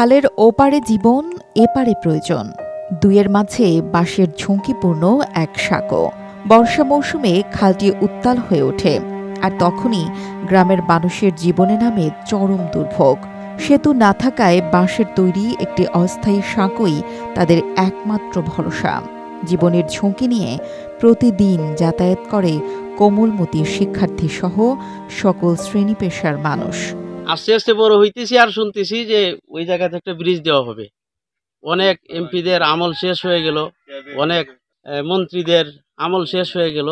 খালের ওপারে জীবন, এপারে প্রয়োজন। দুইয়ের মাঝে বাঁশের ঝুঁকিপূর্ণ এক সাঁকো। বর্ষা মৌসুমে খালটি উত্তাল হয়ে ওঠে, আর তখনই গ্রামের মানুষের জীবনে নামে চরম দুর্ভোগ। সেতু না থাকায় বাঁশের তৈরি একটি অস্থায়ী সাঁকোই তাদের একমাত্র ভরসা। জীবনের ঝুঁকি নিয়ে প্রতিদিন যাতায়াত করে কোমলমতি শিক্ষার্থী সহ সকল শ্রেণী পেশার মানুষ। আস্তে আস্তে বড় হইতেছি আর শুনতেছি যে ওই জায়গাতে একটা ব্রিজ দেওয়া হবে। অনেক এমপিদের আমল শেষ হয়ে গেল, অনেক মন্ত্রীদের আমল শেষ হয়ে গেল,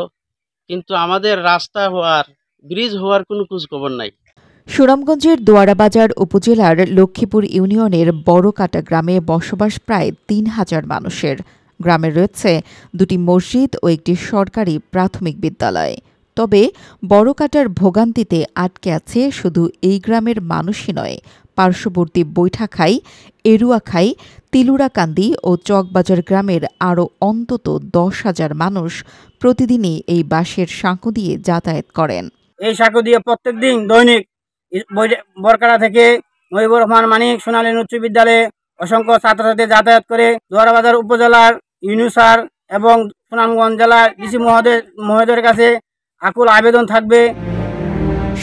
কিন্তু আমাদের রাস্তা হওয়ার, ব্রিজ হওয়ার কোনো খোঁজ খবর নাই। সুনামগঞ্জের দোয়ারাবাজার উপজেলার লক্ষ্মীপুর ইউনিয়নের বড়কাটা গ্রামে বসবাস প্রায় ৩,০০০ মানুষের। গ্রামে রয়েছে দুটি মসজিদ ও একটি সরকারি প্রাথমিক বিদ্যালয়। তবে বড়কাটার ভোগান্তিতে আটকে আছে শুধু এই গ্রামের মানুষই নয়, পার্শ্ববর্তী বৈঠাখাই, এরুয়াখাই, তিলুরাকান্দি ও চকবাজার গ্রামের আরও অন্তত ১০,০০০ মানুষ প্রতিদিনই এই বাঁশের সাঁকো দিয়ে যাতায়াত করেন। এই সাঁকো দিয়ে প্রত্যেক দিন দৈনিক বরকাটা থেকে মহিবুর রহমান মানিক সোনালী উচ্চ বিদ্যালয়ে অসংখ্য ছাত্রছাত্রী যাতায়াত করে। দোয়ারাবাজার উপজেলার ইউনূস স্যার এবং সুনামগঞ্জ জেলার ডিসি মহোদয়ের কাছে আকুল আবেদন থাকবে।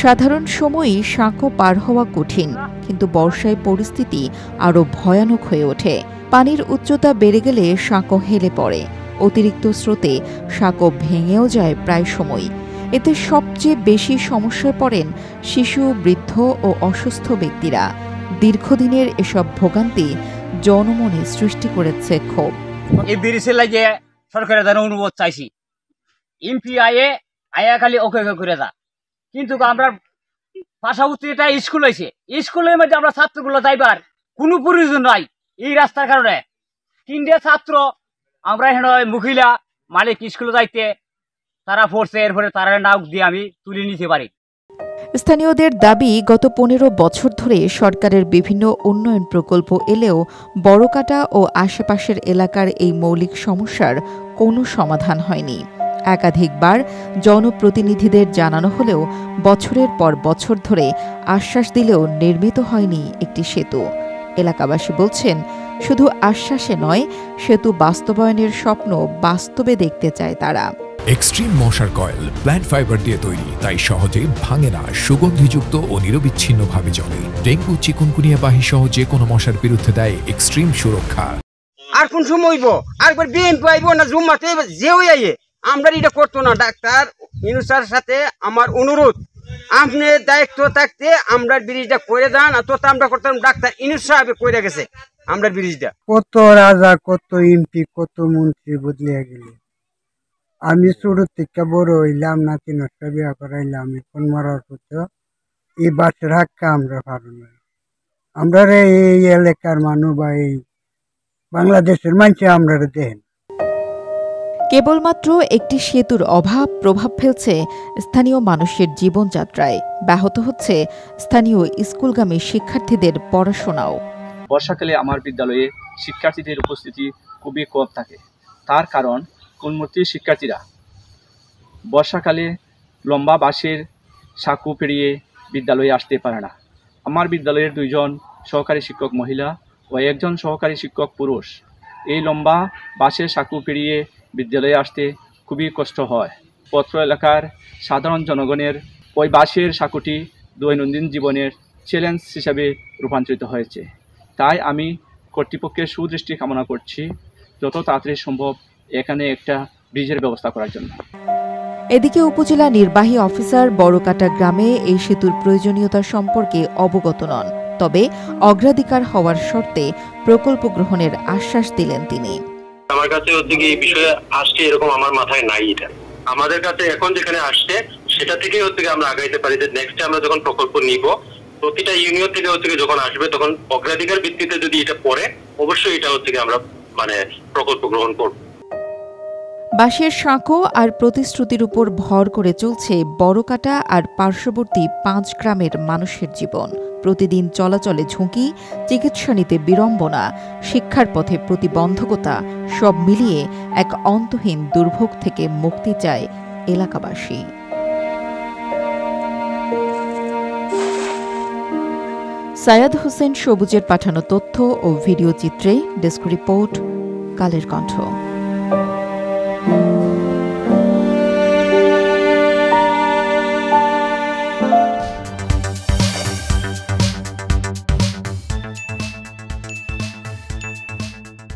সাধারণ সময়ই সাঁকো পার হওয়া কঠিন, কিন্তু বর্ষায় পরিস্থিতি আরও ভয়ানক হয়ে ওঠে। পানির উচ্চতা বেড়ে গেলে সাঁকো হেলে পড়ে। অতিরিক্ত স্রোতে সাঁকো ভেঙেও যায় প্রায় সময়। এতে সবচেয়ে বেশি সমস্যায় পড়েন শিশু, বৃদ্ধ ও অসুস্থ ব্যক্তিরা। দীর্ঘদিনের এসব ভোগান্তি জনমনে সৃষ্টি করেছে ক্ষোভ। এই ব্রিজের লাগে সরকারের দ্বারা অনুরোধ চাইছি, এমপি আয়া খালি ওকে করে যা, কিন্তু আমরা পাশাপাশি এটা স্কুল হয়েছে, স্কুলের মধ্যে আমরা ছাত্রগুলো যাইবার কোনো প্রয়োজন নাই। এই রাস্তার কারণে 3টে ছাত্র আমরা এখানে মহিলা মালিক স্কুলে যাইতে তারা পড়ছে, এরপরে তারা নাক দিয়ে আমি তুলে নিতে পারি। স্থানীয়দের দাবি, গত ১৫ বছর ধরে সরকারের বিভিন্ন উন্নয়ন প্রকল্প এলেও বড়কাটা ও আশেপাশের এলাকার এই মৌলিক সমস্যার কোনো সমাধান হয়নি। একাধিকবার জনপ্রতিনিধিদের জানানো হলেও বছরের পর বছর ধরে আশ্বাস দিলেও নির্মিত হয়নি একটি সেতু। এলাকাবাসী বলছেন, শুধু আশ্বাসে নয়, সেতু বাস্তবায়নের স্বপ্ন বাস্তবে দেখতে চায় তারা। এক্সট্রিম মশার কয়েল প্ল্যান্ট ফাইবার দিয়ে তৈরি, তাই সহজে ভাঙে না, সুগন্ধিযুক্ত ও নিরবিচ্ছিন্নভাবে জ্বলে। ডেঙ্গু, চিকুনগুনিয়া বাহি সহ যে কোনো মশার বিরুদ্ধে দেয় এক্সট্রিম সুরক্ষা। আর কোন সময় হইব, আরেকবার বিএমপি আইব না জুম্মাতে যেও আইয়ে, আমরা এটা করতো না। ডাক্তার ইউনূস স্যারের সাথে আমার অনুরোধ, আপনি দায়িত্ব থাকতে আমরা ব্রিজটা করে দেন। আর তো আমরা করতাম, ডাক্তার ইউনূস সাহেব করে গেছে আমরা ব্রিজটা। কত রাজা, কত এমপি, কত মন্ত্রী বদলিয়া গেল। আমি ছোট থেকে বড় হইলাম, নাতি নষ্ট বিয়া করাইলাম, এখন মরার পথে এই বাচ্চার হাক্কা আমরা পারো না। আমরা এই এলাকার মানুষ বা এই বাংলাদেশের মানুষ আমরা দেন। কেবলমাত্র একটি সেতুর অভাব প্রভাব ফেলছে স্থানীয় মানুষের জীবনযাত্রায়। ব্যাহত হচ্ছে স্থানীয় স্কুলগামী শিক্ষার্থীদের পড়াশোনাও। বর্ষাকালে আমার বিদ্যালয়ে শিক্ষার্থীদের উপস্থিতি খুবই কম থাকে। তার কারণ, কোমলমতি শিক্ষার্থীরা বর্ষাকালে লম্বা বাঁশের সাঁকো পেরিয়ে বিদ্যালয়ে আসতে পারে না। আমার বিদ্যালয়ের 2 জন সহকারী শিক্ষক মহিলা ও 1 জন সহকারী শিক্ষক পুরুষ এই লম্বা বাঁশের সাঁকো পেরিয়ে বিদ্যালয়ে আসতে খুবই কষ্ট হয়। পত্র এলাকার সাধারণ জনগণের ওই বাঁশের সাঁকোটি দৈনন্দিন জীবনের চ্যালেঞ্জ হিসাবে রূপান্তরিত হয়েছে। তাই আমি কর্তৃপক্ষের সুদৃষ্টি কামনা করছি, যত তাড়াতাড়ি সম্ভব এখানে একটা ব্রিজের ব্যবস্থা করার জন্য। এদিকে উপজেলা নির্বাহী অফিসার বড়কাটা গ্রামে এই সেতুর প্রয়োজনীয়তা সম্পর্কে অবগত নন, তবে অগ্রাধিকার হওয়ার শর্তে প্রকল্প গ্রহণের আশ্বাস দিলেন তিনি। আমার কাছে ওদিকে এই বিষয়ে আসছে এরকম আমার মাথায় নাই। এটা আমাদের কাছে এখন যেখানে আসছে সেটা থেকে ওদিকে আমরা আগাইতে পারি যে নেক্সট আমরা যখন প্রকল্প নিব, প্রতিটা ইউনিয়ন থেকে ওদিকে যখন আসবে তখন অগ্রাধিকার ভিত্তিতে যদি এটা পড়ে, অবশ্যই এটা ওদিকে আমরা প্রকল্প গ্রহণ করব। বাঁশের সাঁকো আর প্রতিশ্রুতির উপর ভর করে চলছে বড়কাটা আর পার্শ্ববর্তী 5 গ্রামের মানুষের জীবন। প্রতিদিন চলাচলে ঝুঁকি, চিকিৎসা নিতে বিড়ম্বনা, শিক্ষার পথে প্রতিবন্ধকতা, সব মিলিয়ে এক অন্তহীন দুর্ভোগ থেকে মুক্তি চায় এলাকাবাসী। সায়াদ হোসেন সবুজের পাঠানো তথ্য ও ভিডিও চিত্রে ডেস্ক রিপোর্ট কালের কণ্ঠ।